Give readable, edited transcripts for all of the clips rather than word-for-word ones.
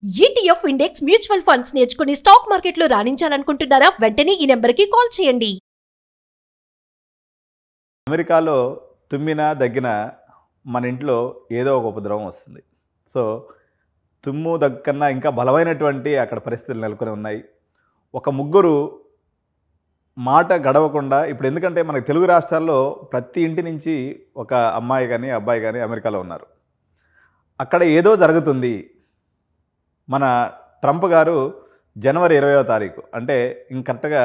ETF index mutual funds నేర్చుకుని stock మార్కెట్లో రాణించాలనుకుంటున్నారా? వెంటనే ఈ నెంబర్కి కాల్ చేయండి. అమెరికాలో తుమ్మినా దగ్గిన మన ఇంట్లో ఏదో ఒక ఉపద్రవం వస్తుంది. సో తుమ్ము దగ్గకన్నా ఇంకా బలమైనటువంటి అక్కడ పరిస్థితులు నెలకొని ఉన్నాయి. ఒక ముగ్గురు మాట గడవకుండా ఇప్పుడు ఎందుకంటే మనకి తెలుగు రాష్ట్రాల్లో ప్రతి ఇంటి నుంచి ఒక అమ్మాయి కానీ అబ్బాయి కానీ అమెరికాలో ఉన్నారు. అక్కడ ఏదో జరుగుతుంది. మన ట్రంప్ గారు జనవరి 20వ తారీఖు అంటే ఇంక కరెక్ట్గా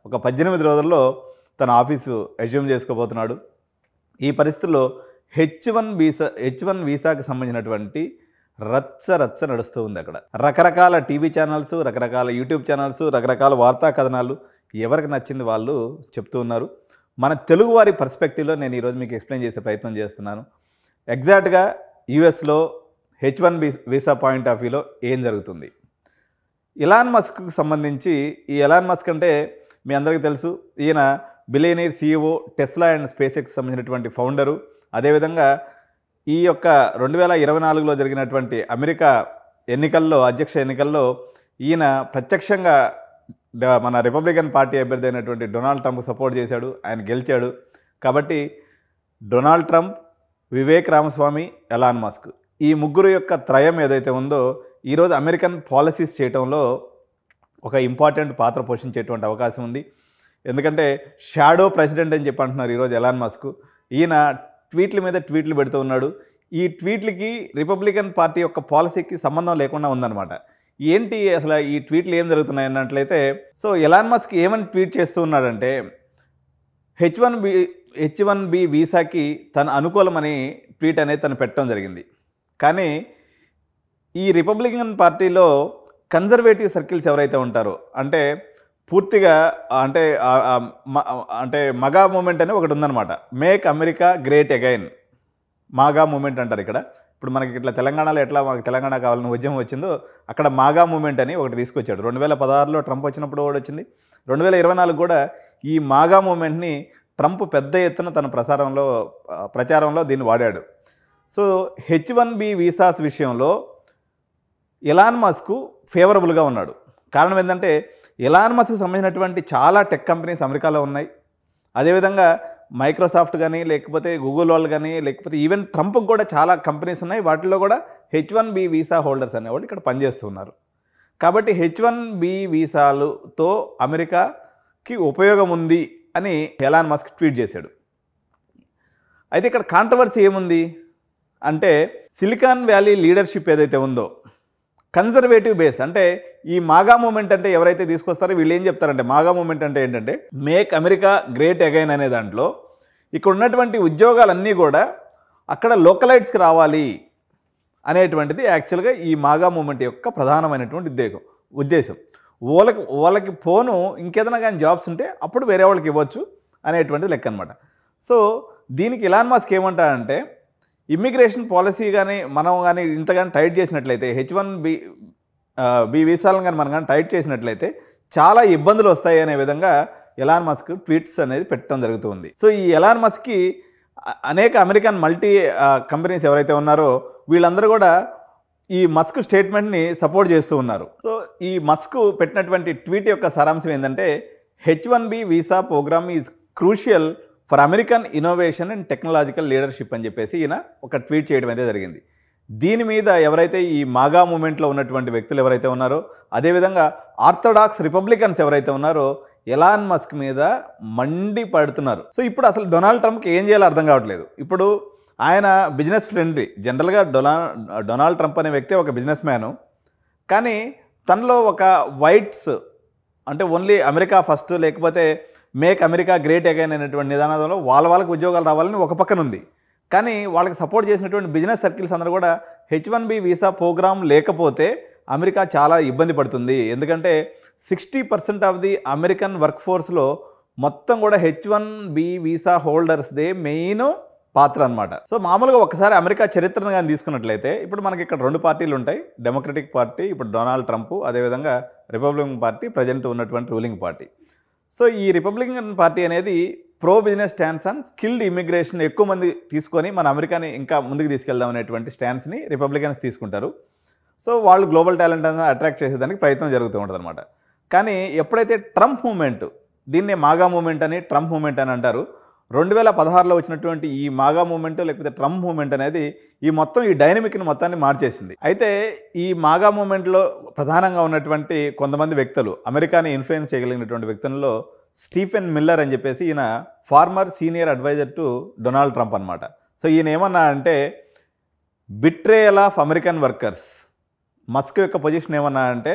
ఒక 18 రోజుల్లో తన ఆఫీసు అజ్యూమ్ చేసుకోబోతున్నాడు. ఈ పరిస్థితుల్లో హెచ్ వన్ వీసాకి సంబంధించినటువంటి రచ్చ నడుస్తూ ఉంది. అక్కడ రకరకాల టీవీ ఛానల్స్, రకరకాల యూట్యూబ్ ఛానల్స్, రకరకాల వార్తా కథనాలు ఎవరికి నచ్చింది వాళ్ళు చెప్తూ ఉన్నారు. మన తెలుగువారి పర్స్పెక్టివ్లో నేను ఈరోజు మీకు ఎక్స్ప్లెయిన్ చేసే ప్రయత్నం చేస్తున్నాను. ఎగ్జాక్ట్గా యూఎస్లో H1 వీసా పాయింట్ ఆఫ్ వ్యూలో ఏం జరుగుతుంది. ఎలాన్ మస్క్కి సంబంధించి ఈ ఎలాన్ మస్క్ అంటే మీ అందరికీ తెలుసు, ఈయన billionaire CEO Tesla and space X సంబంధించినటువంటి ఫౌండరు. అదేవిధంగా ఈ యొక్క 2024లో జరిగినటువంటి అమెరికా ఎన్నికల్లో, అధ్యక్ష ఎన్నికల్లో ఈయన ప్రత్యక్షంగా మన రిపబ్లికన్ పార్టీ అభ్యర్థి అయినటువంటి డొనాల్డ్ ట్రంప్ సపోర్ట్ చేశాడు. ఆయన గెలిచాడు. కాబట్టి Donald Trump, Vivek Ramaswamy, Elon Musk ఈ ముగ్గురు యొక్క త్రయం ఏదైతే ఉందో ఈరోజు అమెరికన్ పాలసీస్ చేయటంలో ఒక ఇంపార్టెంట్ పాత్ర పోషించేటువంటి అవకాశం ఉంది. ఎందుకంటే షాడో ప్రెసిడెంట్ అని చెప్పి అంటున్నారు ఈరోజు ఎలాన్ మస్క్. ఈయన ట్వీట్ల మీద ట్వీట్లు పెడుతూ ఉన్నాడు. ఈ ట్వీట్లకి రిపబ్లికన్ పార్టీ యొక్క పాలసీకి సంబంధం లేకుండా ఉందన్నమాట. ఏంటి అసలు ఈ ట్వీట్లు ఏం జరుగుతున్నాయి అన్నట్లయితే, సో ఎలాన్ మస్క్ ఏమని ట్వీట్ చేస్తూ ఉన్నాడంటే H1B వీసాకి తన అనుకూలమని ట్వీట్ అనేది తను పెట్టడం జరిగింది. కానీ ఈ రిపబ్లికన్ పార్టీలో కన్జర్వేటివ్ సర్కిల్స్ ఎవరైతే ఉంటారో, అంటే పూర్తిగా అంటే మగా మూమెంట్ అని ఒకటి ఉందన్నమాట. Make America great again, MAGA moment అంటారు ఇక్కడ. ఇప్పుడు మనకి ఇట్లా తెలంగాణలో ఎట్లా మనకి తెలంగాణ కావాలని ఉద్యమం వచ్చిందో అక్కడ మాగా మూమెంట్ అని ఒకటి తీసుకొచ్చాడు. 2016లో ట్రంప్ వచ్చినప్పుడు కూడా వచ్చింది. 2024 కూడా ఈ మాగా మూమెంట్ని ట్రంప్ పెద్ద ఎత్తున తన ప్రచారంలో దీన్ని వాడాడు. సో H1B వీసాస్ విషయంలో ఎలాన్ మస్క్ ఫేవరబుల్గా ఉన్నాడు. కారణం ఏంటంటే ఎలాన్ మస్క్ సంబంధించినటువంటి చాలా టెక్ కంపెనీస్ అమెరికాలో ఉన్నాయి. అదేవిధంగా మైక్రోసాఫ్ట్ కానీ, లేకపోతే గూగుల్ వాళ్ళు కానీ, లేకపోతే ఈవెన్ ట్రంప్కి కూడా చాలా కంపెనీస్ ఉన్నాయి. వాటిలో కూడా H1B వీసా హోల్డర్స్ అనేవాళ్ళు ఇక్కడ పనిచేస్తున్నారు. కాబట్టి H1B వీసాలతో అమెరికాకి ఉపయోగం ఉంది అని ఎలాన్ మస్క్ ట్వీట్ చేశాడు. అయితే ఇక్కడ కాంట్రవర్సీ ఏముంది అంటే, సిలికాన్ వ్యాలీ లీడర్షిప్ ఏదైతే ఉందో కన్జర్వేటివ్ బేస్, అంటే ఈ మాగా మూమెంట్ అంటే ఎవరైతే తీసుకొస్తారో వీళ్ళు ఏం చెప్తారంటే, మాగా మూమెంట్ అంటే ఏంటంటే మేక్ అమెరికా గ్రేట్ అగైన్ అనే దాంట్లో ఇక్కడ ఉన్నటువంటి ఉద్యోగాలన్నీ కూడా అక్కడ లోకలైట్స్కి రావాలి అనేటువంటిది యాక్చువల్గా ఈ మాగా మూమెంట్ యొక్క ప్రధానమైనటువంటి ఉద్దేశం. వాళ్ళకి పోను ఇంకేదైనా కానీ జాబ్స్ ఉంటే అప్పుడు వేరే వాళ్ళకి ఇవ్వచ్చు అనేటువంటిది లెక్క అనమాట. సో దీనికి ఎలాన్ మస్క్ ఏమంటాడంటే, ఇమ్మిగ్రేషన్ పాలసీ కానీ మనం కానీ ఇంతగాని టైట్ చేసినట్లయితే, H1B వీసాలను కానీ మనం కానీ టైట్ చేసినట్లయితే చాలా ఇబ్బందులు వస్తాయి అనే విధంగా ఎలాన్ మస్క్ ట్వీట్స్ అనేది పెట్టడం జరుగుతుంది. సో ఈ ఎలాన్ మస్క్కి అనేక అమెరికన్ మల్టీ కంపెనీస్ ఎవరైతే ఉన్నారో వీళ్ళందరూ కూడా ఈ మస్క్ స్టేట్మెంట్ని సపోర్ట్ చేస్తూ ఉన్నారు. సో ఈ మస్క్ పెట్టినటువంటి ట్వీట్ యొక్క సారాంశం ఏంటంటే, H1B visa program is crucial for American innovation and technological leadership అని చెప్పేసి ఈయన ఒక ట్వీట్ చేయడం అయితే జరిగింది. దీని మీద ఎవరైతే ఈ మాగా మూమెంట్లో ఉన్నటువంటి వ్యక్తులు ఎవరైతే ఉన్నారో, అదేవిధంగా ఆర్థోడాక్స్ రిపబ్లికన్స్ ఎవరైతే ఉన్నారో ఎలాన్ మస్క్ మీద మండి పడుతున్నారు. సో ఇప్పుడు అసలు డొనాల్డ్ ట్రంప్కి ఏం చేయాలో అర్థం కావట్లేదు. ఇప్పుడు ఆయన బిజినెస్ ఫ్రెండ్లీ, జనరల్గా డొనాల్డ్ ట్రంప్ అనే వ్యక్తి ఒక బిజినెస్ మ్యాను. కానీ తనలో ఒక వైట్స్ అంటే ఓన్లీ అమెరికా ఫస్ట్, లేకపోతే మేక్ అమెరికా గ్రేట్ అగైన్ అనేటువంటి నిదానంలో వాళ్ళకి ఉద్యోగాలు రావాలని ఒక పక్కన ఉంది. కానీ వాళ్ళకి సపోర్ట్ చేసినటువంటి బిజినెస్ సర్కిల్స్ అందరూ కూడా H1B వీసా ప్రోగ్రామ్ లేకపోతే అమెరికా చాలా ఇబ్బంది పడుతుంది. ఎందుకంటే 60% ఆఫ్ ది అమెరికన్ వర్క్ ఫోర్స్లో మొత్తం కూడా H1B వీసా హోల్డర్స్దే మెయిన్ పాత్ర అనమాట. సో మామూలుగా ఒకసారి అమెరికా చరిత్రను కానీ తీసుకున్నట్లయితే, ఇప్పుడు మనకి ఇక్కడ 2 పార్టీలు ఉంటాయి. డెమోక్రటిక్ పార్టీ ఇప్పుడు డొనాల్డ్ ట్రంప్, అదేవిధంగా రిపబ్లికన్ పార్టీ ప్రజెంట్ ఉన్నటువంటి రూలింగ్ పార్టీ. సో ఈ రిపబ్లికన్ పార్టీ అనేది pro business stance and skilled immigration ఎక్కువ మంది తీసుకొని మన అమెరికాని ఇంకా ముందుకు తీసుకెళ్దాం అనేటువంటి స్టాన్స్ని రిపబ్లికన్స్ తీసుకుంటారు. సో వాళ్ళు గ్లోబల్ టాలెంట్ అనేది అట్రాక్ట్ చేసేదానికి ప్రయత్నం జరుగుతూ ఉంటుంది అనమాట. కానీ ఎప్పుడైతే ట్రంప్ మూమెంట్, దీన్నే మాగా మూమెంట్ అని ట్రంప్ మూమెంట్ అని అంటారు, 2016లో వచ్చినటువంటి ఈ మాగా మూమెంట్ లేకపోతే ట్రంప్ మూమెంట్ అనేది ఈ డైనమిక్ని మొత్తాన్ని మార్చేసింది. అయితే ఈ మాగా మూమెంట్లో ప్రధానంగా ఉన్నటువంటి కొంతమంది వ్యక్తులు, అమెరికాని ఇన్ఫ్లుయెన్స్ చేయగలిగినటువంటి వ్యక్తుల్లో స్టీఫెన్ మిల్లర్ అని చెప్పేసి, ఈయన former senior advisor to Donald Trump అనమాట. సో ఈయన ఏమన్నా అంటే betrayal of American workers, Musk యొక్క పొజిషన్ ఏమన్నా అంటే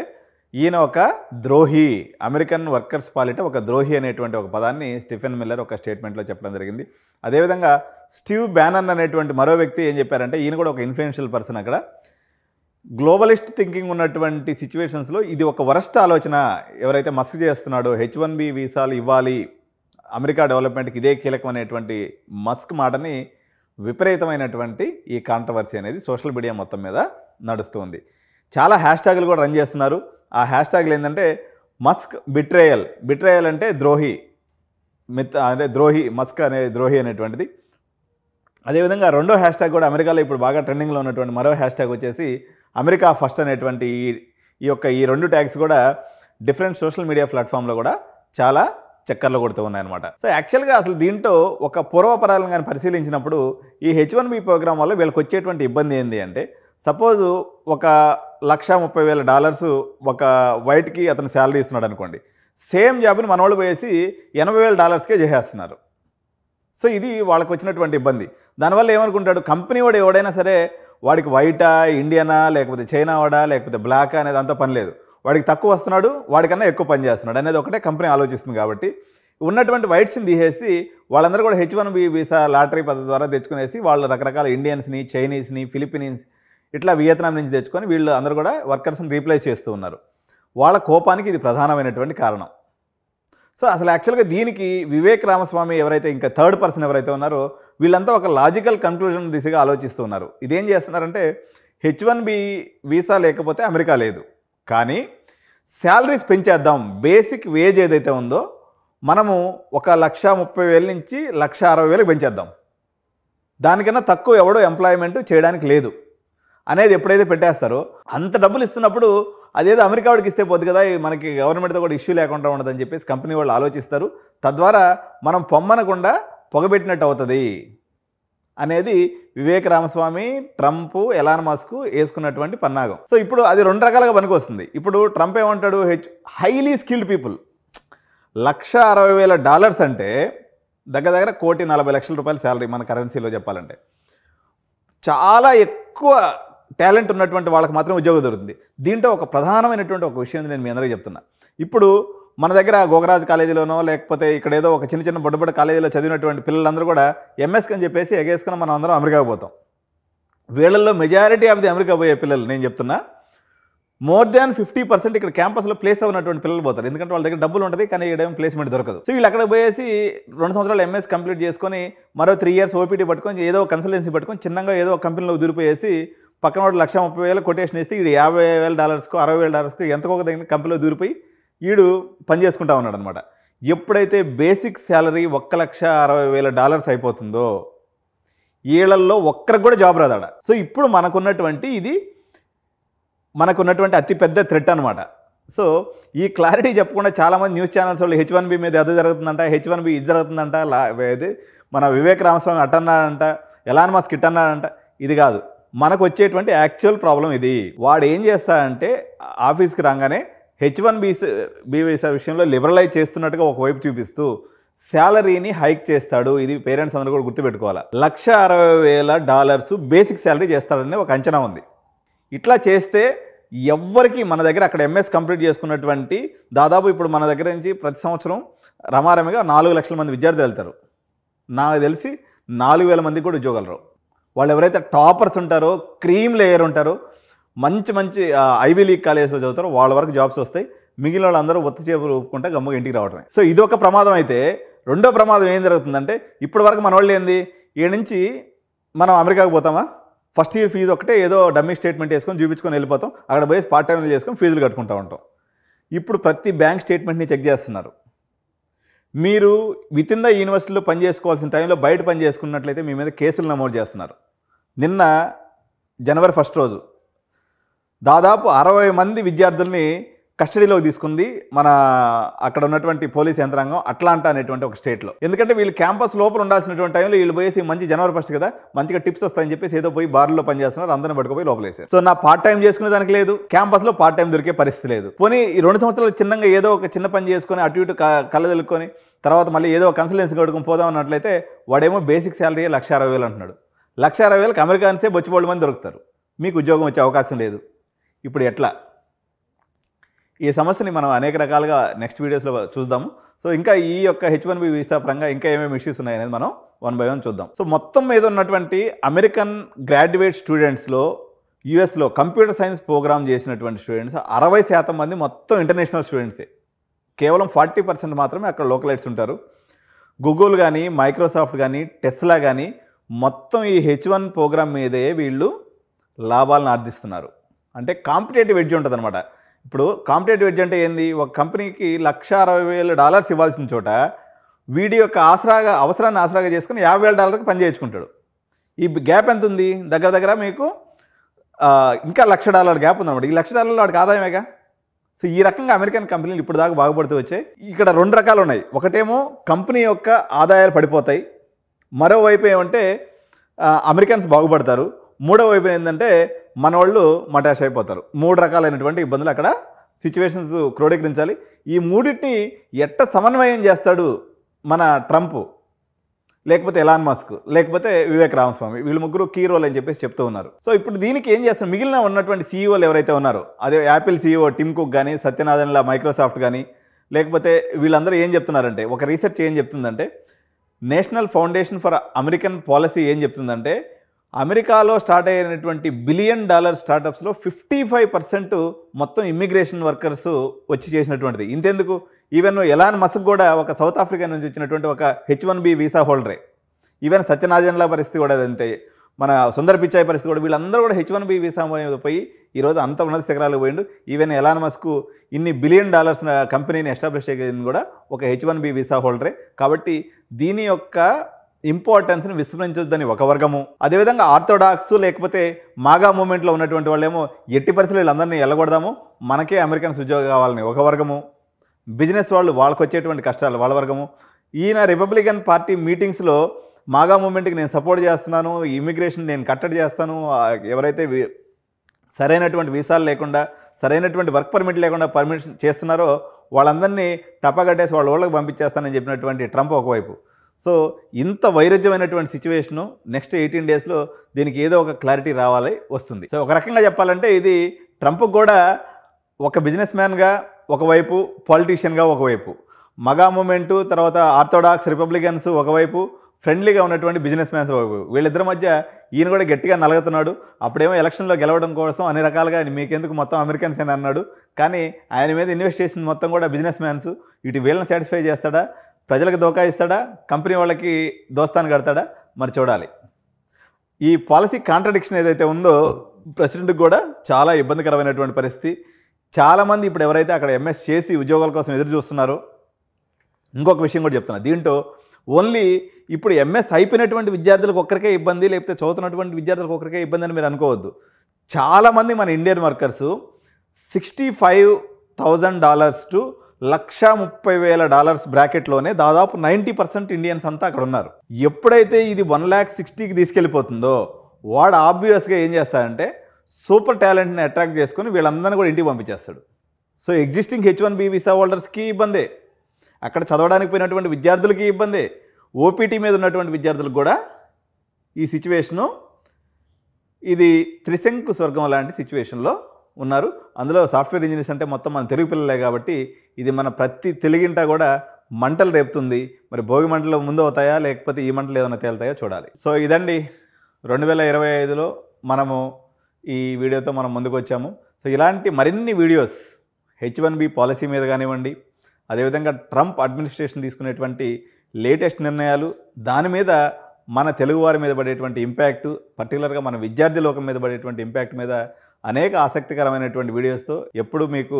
ఈయన ఒక ద్రోహి, అమెరికన్ వర్కర్స్ పాలిట ఒక ద్రోహి అనేటువంటి ఒక పదాన్ని స్టీఫెన్ మిల్లర్ ఒక స్టేట్మెంట్లో చెప్పడం జరిగింది. అదేవిధంగా స్టీవ్ బ్యానన్ అనేటువంటి మరో వ్యక్తి ఏం చెప్పారంటే, ఈయన కూడా ఒక ఇన్ఫ్లుయెన్షియల్ పర్సన్, అక్కడ గ్లోబలిస్ట్ థింకింగ్ ఉన్నటువంటి సిచ్యువేషన్స్లో ఇది ఒక వరస్ట్ ఆలోచన ఎవరైతే మస్క్ చేస్తున్నాడో, H1B వీసాలు ఇవ్వాలి అమెరికా డెవలప్మెంట్కి ఇదే కీలకం అనేటువంటి మస్క్ మాటని విపరీతమైనటువంటి ఈ కాంట్రవర్సీ అనేది సోషల్ మీడియా మొత్తం మీద నడుస్తుంది. చాలా హ్యాష్ ట్యాగులు కూడా రన్ చేస్తున్నారు. ఆ హ్యాష్ ట్యాగులు ఏంటంటే మస్క్ బిట్రేయల్ అంటే ద్రోహి, అంటే ద్రోహి, మస్క్ అనే ద్రోహి అనేటువంటిది. అదేవిధంగా రెండో హ్యాష్ ట్యాగ్ కూడా అమెరికాలో ఇప్పుడు బాగా ట్రెండింగ్లో ఉన్నటువంటి మరో హ్యాష్ ట్యాగ్ వచ్చేసి అమెరికా ఫస్ట్ అనేటువంటి ఈ రెండు ట్యాగ్స్ కూడా డిఫరెంట్ సోషల్ మీడియా ప్లాట్ఫామ్లో కూడా చాలా చక్కర్లు కొడుతూ ఉన్నాయన్నమాట. సో యాక్చువల్గా అసలు దీంట్లో ఒక పూర్వపరాలను కానీ పరిశీలించినప్పుడు ఈ H1B ప్రోగ్రామ్ వల్ల వీళ్ళకి వచ్చేటువంటి ఇబ్బంది ఏంటి అంటే, సపోజు ఒక $130,000 ఒక వైట్కి అతను శాలరీ ఇస్తున్నాడు అనుకోండి, సేమ్ జాబ్ని మనోళ్ళు పోయేసి $80,000కే చేసేస్తున్నారు. సో ఇది వాళ్ళకి వచ్చినటువంటి ఇబ్బంది. దానివల్ల ఏమనుకుంటాడు, కంపెనీ వాడు ఎవడైనా సరే వాడికి వైటా, ఇండియనా, లేకపోతే చైనా వాడా, లేకపోతే బ్లాకా అనేది అంత పని లేదు, వాడికి తక్కువ వస్తున్నాడు, వాడికన్నా ఎక్కువ పని చేస్తున్నాడు అనేది ఒకటే కంపెనీ ఆలోచిస్తుంది. కాబట్టి ఉన్నటువంటి వైట్స్ని తీసేసి వాళ్ళందరూ కూడా H1B వీసా లాటరీ పద్ధతి ద్వారా తెచ్చుకునేసి వాళ్ళు రకరకాల ఇండియన్స్ని, చైనీస్ని, ఫిలిప్పీన్స్, ఇట్లా వియత్నాం నుంచి తెచ్చుకొని వీళ్ళు అందరూ కూడా వర్కర్స్ని రీప్లేస్ చేస్తూ ఉన్నారు. వాళ్ళ కోపానికి ఇది ప్రధానమైనటువంటి కారణం. సో అసలు యాక్చువల్గా దీనికి వివేక్ రామస్వామి ఎవరైతే ఇంకా థర్డ్ పర్సన్ ఎవరైతే ఉన్నారో వీళ్ళంతా ఒక లాజికల్ కన్క్లూజన్ దిశగా ఆలోచిస్తూ ఉన్నారు. ఇదేం చేస్తున్నారంటే, H1B వీసా లేకపోతే అమెరికా లేదు, కానీ శాలరీస్ పెంచేద్దాం, బేసిక్ వేజ్ ఏదైతే ఉందో మనము ఒక 130,000 నుంచి 160,000 పెంచేద్దాం, దానికన్నా తక్కువ ఎవడో ఎంప్లాయ్మెంట్ చేయడానికి లేదు అనేది ఎప్పుడైతే పెట్టేస్తారో, అంత డబ్బులు ఇస్తున్నప్పుడు అదేదో అమెరికా వాడికి ఇస్తే పోద్ది కదా, మనకి గవర్నమెంట్తో కూడా ఇష్యూ లేకుండా ఉండదని చెప్పేసి కంపెనీ వాళ్ళు ఆలోచిస్తారు. తద్వారా మనం పొమ్మనకుండా పొగబెట్టినట్టు అవుతుంది అనేది Vivek Ramaswamy, Trump, Elon Musk వేసుకున్నటువంటి పన్నాగం. సో ఇప్పుడు అది రెండు రకాలుగా పనికొస్తుంది. ఇప్పుడు ట్రంప్ ఏమంటాడు, హైలీ స్కిల్డ్ పీపుల్, $160,000 అంటే దగ్గర దగ్గర ₹1,40,00,000 శాలరీ మన కరెన్సీలో చెప్పాలంటే. చాలా ఎక్కువ టాలెంట్ ఉన్నటువంటి వాళ్ళకి మాత్రం ఉద్యోగం దొరుకుతుంది. దీంట్లో ఒక ప్రధానమైనటువంటి ఒక విషయం నేను మీ అందరికీ చెప్తున్నా. ఇప్పుడు మన దగ్గర గోగరాజ్ కాలేజీలోనో లేకపోతే ఇక్కడ ఏదో ఒక చిన్న బొడ్డ కాలేజీలో చదివినటువంటి పిల్లలందరూ కూడా ఎంఎస్కి అని చెప్పేసి ఎగేసుకుని మనం అందరం అమెరికాకు పోతాం. వీళ్ళల్లో మెజారిటీ ఆఫ్ ది అమెరికా పోయే పిల్లలు నేను చెప్తున్నా, మోర్ దాన్ 50% ఇక్కడ క్యాంపస్లో ప్లేస్ అవునటువంటి పిల్లలు పోతారు. ఎందుకంటే వాళ్ళ దగ్గర డబ్బులు ఉంటుంది, కానీ ఇక్కడ ప్లేస్మెంట్ దొరకదు. సో వీళ్ళు అక్కడ పోయేసి 2 సంవత్సరాలు ఎంఎస్ కంప్లీట్ చేసుకొని మరో 3 years ఓపీటీ పట్టుకొని ఏదో కన్సల్టెన్సీ పట్టుకొని చిన్నగా ఏదో ఒక కంపెనీలో దూరిపోయేసి పక్కన వాడు 130,000 కొటేషన్ ఇస్తే వీడు $50,000కో $60,000కో ఎంతకో దగ్గర కంపెనీలో దూరిపోయి వీడు పని చేసుకుంటా ఉన్నాడు అనమాట. ఎప్పుడైతే బేసిక్ శాలరీ $1,60,000 అయిపోతుందో వీళ్ళల్లో ఒక్కరికి కూడా జాబ్ రాదాడ. సో ఇప్పుడు మనకున్నటువంటి అతిపెద్ద థ్రెట్ అనమాట. సో ఈ క్లారిటీ చెప్పకుండా చాలామంది న్యూస్ ఛానల్స్ వాళ్ళు H1B మీద అది జరుగుతుందంట, H1B ఇది జరుగుతుందంట, మన వివేక్ రామస్వామి అట్టన్నాడంట, ఎలాన్ మస్క్ ఇట్టన్నాడంట. ఇది కాదు, మనకు వచ్చేటువంటి యాక్చువల్ ప్రాబ్లం ఇది. వాడు ఏం చేస్తాడంటే ఆఫీస్కి రాగానే H1B వీసా విషయంలో లిబరలైజ్ చేస్తున్నట్టుగా ఒకవైపు చూపిస్తూ శాలరీని హైక్ చేస్తాడు. ఇది పేరెంట్స్ అందరూ కూడా గుర్తుపెట్టుకోవాలి. $160,000 బేసిక్ శాలరీ చేస్తాడని ఒక అంచనా ఉంది. ఇట్లా చేస్తే ఎవ్వరికి మన దగ్గర అక్కడ ఎంఎస్ కంప్లీట్ చేసుకున్నటువంటి దాదాపు ఇప్పుడు మన దగ్గర నుంచి ప్రతి సంవత్సరం రమారమిగా 4 లక్షల మంది విద్యార్థులు వెళ్తారు. నాకు తెలిసి 4,000 మందికి కూడా ఉద్యోగాలు రావు. వాళ్ళు ఎవరైతే టాపర్స్ ఉంటారో, క్రీమ్ లేయర్ ఉంటారో, మంచి ఐవీ లీగ్ కాలేజెస్లో చదువుతారో వాళ్ళ వరకు జాబ్స్ వస్తాయి. మిగిలిన వాళ్ళందరూ ఒత్తి చేపలు ఊపుకుంటే గమ్మగా ఇంటికి రావడమే. సో ఇది ఒక ప్రమాదం. అయితే రెండో ప్రమాదం ఏం జరుగుతుందంటే, ఇప్పటి వరకు మన వాళ్ళు ఏంది, ఈ నుంచి మనం అమెరికాకు పోతామా, ఫస్ట్ ఇయర్ ఫీజు ఒకటే ఏదో డమ్మీ స్టేట్మెంట్ వేసుకొని చూపించుకొని వెళ్ళిపోతాం, అక్కడ పోయి పార్ట్ టైం చేసుకొని ఫీజులు కట్టుకుంటూ ఉంటాం. ఇప్పుడు ప్రతి బ్యాంక్ స్టేట్మెంట్ని చెక్ చేస్తున్నారు. మీరు విత్ ఇన్ ద యూనివర్సిటీలో పని చేసుకోవాల్సిన టైంలో బయట పని చేసుకున్నట్లయితే మీ మీద కేసులు నమోదు చేస్తున్నారు. నిన్న జనవరి 1 రోజు దాదాపు 60 మంది విద్యార్థుల్ని కస్టడీలోకి తీసుకుంది మన అక్కడ ఉన్నటువంటి పోలీస్ యంత్రాంగం అట్లాంటా అనేటువంటి ఒక స్టేట్లో. ఎందుకంటే వీళ్ళు క్యాంపస్ లోపల ఉండాల్సినటువంటి టైంలో వీళ్ళు పోయేసి మంచి జనవరి 1 కదా మంచిగా టిప్స్ వస్తాయని చెప్పేసి ఏదో పోయి బార్లో పనిచేస్తున్నారు, అందరిని పట్టుకుపోయి లోపలేసారు. సో నా పార్ట్ టైం చేసుకునే దానికి లేదు, క్యాంపస్లో పార్ట్ టైం దొరికే పరిస్థితి లేదు. పోనీ ఈ 2 సంవత్సరాలు చిన్నగా ఏదో ఒక చిన్న పని చేసుకొని అటు ఇటు కళ్ళదలుకొని తర్వాత మళ్ళీ ఏదో కన్సల్టెన్సీ కడుకుని పోదాం అన్నట్లయితే వాడేమో బేసిక్ శాలరీ 1,60,000 అంటున్నాడు. 1,60,000కి అమెరికాన్సే బొచ్చిబోళ్ళు మంది దొరుకుతారు, మీకు ఉద్యోగం వచ్చే అవకాశం లేదు. ఇప్పుడు ఎట్లా? ఈ సమస్యని మనం అనేక రకాలుగా నెక్స్ట్ వీడియోస్లో చూద్దాము. సో ఇంకా ఈ యొక్క H1B వీసా పరంగా ఇంకా ఏమేమి ఇష్యూస్ ఉన్నాయనేది మనం 1 by 1 చూద్దాం. సో మొత్తం మీద ఉన్నటువంటి అమెరికన్ గ్రాడ్యుయేట్ స్టూడెంట్స్లో యూఎస్లో కంప్యూటర్ సైన్స్ ప్రోగ్రామ్ చేసినటువంటి స్టూడెంట్స్ 60% మంది మొత్తం ఇంటర్నేషనల్ స్టూడెంట్సే. కేవలం 40% మాత్రమే అక్కడ లోకలైట్స్ ఉంటారు. గూగుల్ కానీ మైక్రోసాఫ్ట్ కానీ టెస్లా కానీ మొత్తం ఈ H1 ప్రోగ్రామ్ మీదే వీళ్ళు లాభాలను ఆర్జిస్తున్నారు. అంటే కాంపిటేటివ్ ఎడ్జ్ ఉంటుంది అనమాట. ఇప్పుడు కాంపిటేటివ్ ఎడ్జ్ అంటే ఏంది? ఒక కంపెనీకి $1,60,000 ఇవ్వాల్సిన చోట వీడి యొక్క అవసరాన్ని ఆసరాగా చేసుకుని $50,000 పని చేయించుకుంటాడు. ఈ గ్యాప్ ఎంత ఉంది? దగ్గర దగ్గర మీకు ఇంకా $1,00,000 గ్యాప్ ఉందన్నమాట. ఈ $1,00,000 వాడికి ఆదాయమేగా. సో ఈ రకంగా అమెరికన్ కంపెనీలు ఇప్పుడు దాకా బాగుపడుతూ వచ్చాయి. ఇక్కడ 2 రకాలు ఉన్నాయి. ఒకటేమో కంపెనీ యొక్క ఆదాయాలు పడిపోతాయి, మరోవైపు ఏమంటే అమెరికన్స్ బాగుపడతారు, మూడో వైపు ఏంటంటే మన వాళ్ళు మటాష్ అయిపోతారు. 3 రకాలైనటువంటి ఇబ్బందులు అక్కడ సిచ్యువేషన్స్ క్రోడీకరించాలి. ఈ మూడింటిని ఎట్ట సమన్వయం చేస్తాడు మన ట్రంప్, లేకపోతే ఎలాన్ మస్క్, లేకపోతే వివేక్ రామస్వామి, వీళ్ళు ముగ్గురు కీ రోల్ అని చెప్పేసి చెప్తూ ఉన్నారు. సో ఇప్పుడు దీనికి ఏం చేస్తారు? మిగిలిన ఉన్నటువంటి సీఈఓలు ఎవరైతే ఉన్నారో, అదే యాపిల్ సీఈఓ టిమ్ కుక్ కానీ, సత్యనాదన్ల మైక్రోసాఫ్ట్ కానీ, లేకపోతే వీళ్ళందరూ ఏం చెప్తున్నారంటే, ఒక రీసెర్చ్ ఏం చెప్తుందంటే, national foundation for American policy ఏం చెప్తుందంటే, అమెరికాలో స్టార్ట్ అయినటువంటి $1 బిలియన్ స్టార్టప్స్లో 55% మొత్తం ఇమ్మిగ్రేషన్ వర్కర్స్ వచ్చి చేసినటువంటిది. ఇంతెందుకు, ఈవెన్ ఎలాన్ మస్క్ కూడా ఒక సౌత్ ఆఫ్రికా నుంచి వచ్చినటువంటి ఒక H1B వీసా హోల్డరే. ఈవెన్ సత్యనారాయణల పరిస్థితి కూడా అంతే, మన సుందర్ పిచాయ్ పరిస్థితి కూడా, వీళ్ళందరూ కూడా H1B వీసా పోయి ఈరోజు అంత ఉన్నత శిఖరాలకు పోయిండు. ఈవెన్ ఎలాన్ మస్క్ ఇన్ని $1 బిలియన్ కంపెనీని ఎస్టాబ్లిష్ చేయగలిగింది కూడా ఒక H1B వీసా హోల్డరే. కాబట్టి దీని యొక్క ఇంపార్టెన్స్ని విస్మరించొద్దని ఒక వర్గము, అదేవిధంగా ఆర్థోడాక్స్ లేకపోతే మాగా మూమెంట్లో ఉన్నటువంటి వాళ్ళేమో ఎట్టి పరిస్థితులు వీళ్ళందరినీ వెళ్ళగొడదాము, మనకే అమెరికన్స్ ఉద్యోగం కావాలని ఒక వర్గము, బిజినెస్ వాళ్ళు వాళ్ళకి వచ్చేటువంటి కష్టాలు వాళ్ళ వర్గము. ఈయన రిపబ్లికన్ పార్టీ మీటింగ్స్లో మాగా మూమెంట్కి నేను సపోర్ట్ చేస్తున్నాను, ఇమిగ్రేషన్ నేను కట్టడి చేస్తాను, ఎవరైతే సరైనటువంటి వీసాలు లేకుండా సరైనటువంటి వర్క్ పర్మిట్ లేకుండా పర్మిషన్ చేస్తున్నారో వాళ్ళందరినీ టపాకట్టేసి వాళ్ళ ఊళ్ళకి పంపించేస్తానని చెప్పినటువంటి ట్రంప్ ఒకవైపు. సో ఇంత వైరుధ్యమైనటువంటి సిచ్యువేషను నెక్స్ట్ 18 డేస్లో దీనికి ఏదో ఒక క్లారిటీ వస్తుంది. సో ఒక రకంగా చెప్పాలంటే ఇది ట్రంప్ కూడా ఒక బిజినెస్ మ్యాన్గా ఒకవైపు, పాలిటీషియన్గా ఒకవైపు, మగా మూమెంటు తర్వాత ఆర్థోడాక్స్ రిపబ్లికన్స్ ఒకవైపు, ఫ్రెండ్లీగా ఉన్నటువంటి బిజినెస్ మ్యాన్స్ ఒకవైపు, వీళ్ళిద్దరి మధ్య ఈయన కూడా గట్టిగా నలగుతున్నాడు. అప్పుడేమో ఎలక్షన్లో గెలవడం కోసం అన్ని రకాలుగా మీకెందుకు మొత్తం అమెరికన్స్ అని అన్నాడు. కానీ ఆయన మీద ఇన్వెస్ట్ చేసిన మొత్తం కూడా బిజినెస్ మ్యాన్స్. ఇటు వీళ్ళని సాటిస్ఫై చేస్తాడా, ప్రజలకు దోకా ఇస్తాడా, కంపెనీ వాళ్ళకి దోస్తాను కడతాడా, మరి చూడాలి. ఈ పాలసీ కాంట్రడిక్షన్ ఏదైతే ఉందో ప్రెసిడెంట్కి కూడా చాలా ఇబ్బందికరమైనటువంటి పరిస్థితి. చాలామంది ఇప్పుడు ఎవరైతే అక్కడ ఎంఎస్ చేసి ఉద్యోగాల కోసం ఎదురు చూస్తున్నారో, ఇంకొక విషయం కూడా చెప్తున్నా, దీంట్లో ఓన్లీ ఇప్పుడు ఎంఎస్ అయిపోయినటువంటి విద్యార్థులకు ఒక్కరికే ఇబ్బంది, లేకపోతే చదువుతున్నటువంటి విద్యార్థులకు ఒక్కరికే ఇబ్బంది అని మీరు అనుకోవద్దు. చాలామంది మన ఇండియన్ వర్కర్సు $65,000 to $130,000 బ్రాకెట్లోనే దాదాపు 90% ఇండియన్స్ అంతా అక్కడ ఉన్నారు. ఎప్పుడైతే ఇది 1,60,000కి తీసుకెళ్ళిపోతుందో వాడు ఆబ్వియస్గా ఏం చేస్తాడంటే సూపర్ టాలెంట్ని అట్రాక్ట్ చేసుకొని వీళ్ళందరినీ కూడా ఇంటికి పంపించేస్తాడు. సో ఎగ్జిస్టింగ్ H1B వీసా హోల్డర్స్కి ఇబ్బందే, అక్కడ చదవడానికి పోయినటువంటి విద్యార్థులకి ఇబ్బందే, ఓపీటీ మీద ఉన్నటువంటి విద్యార్థులకు కూడా ఈ సిచ్యువేషను ఇది త్రిశంకు స్వర్గం లాంటి సిచ్యువేషన్లో ఉన్నారు. అందులో సాఫ్ట్వేర్ ఇంజనీర్స్ అంటే మొత్తం మన తెలుగు పిల్లలే కాబట్టి ఇది మన ప్రతి తెలుగింట కూడా మంటలు రేపుతుంది. మరి భోగి మంటలు ముందు అవుతాయా లేకపోతే ఈ మంటలు ఏమైనా తేలుతాయో చూడాలి. సో ఇదండి 2025లో మనము ఈ వీడియోతో మనం ముందుకు వచ్చాము. సో ఇలాంటి మరిన్ని వీడియోస్ H1B పాలసీ మీద కానివ్వండి, అదేవిధంగా ట్రంప్ అడ్మినిస్ట్రేషన్ తీసుకునేటువంటి లేటెస్ట్ నిర్ణయాలు, దాని మీద మన తెలుగువారి మీద పడేటువంటి ఇంపాక్ట్, పర్టికులర్గా మన విద్యార్థి లోకం మీద పడేటువంటి ఇంపాక్ట్ మీద అనేక ఆసక్తికరమైనటువంటి వీడియోస్తో ఎప్పుడు మీకు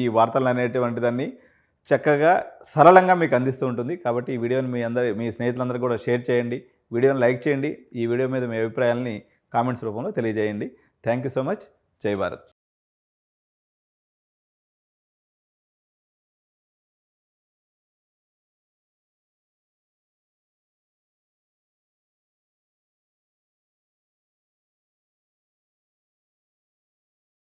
ఈ వార్తలు అనేటువంటి దాన్ని చక్కగా సరళంగా మీకు అందిస్తూ ఉంటుంది. కాబట్టి ఈ వీడియోని మీ స్నేహితులందరూ కూడా షేర్ చేయండి, వీడియోని లైక్ చేయండి, ఈ వీడియో మీద మీ అభిప్రాయాలని కామెంట్స్ రూపంలో తెలియజేయండి. Thank you so much. జై భారత్.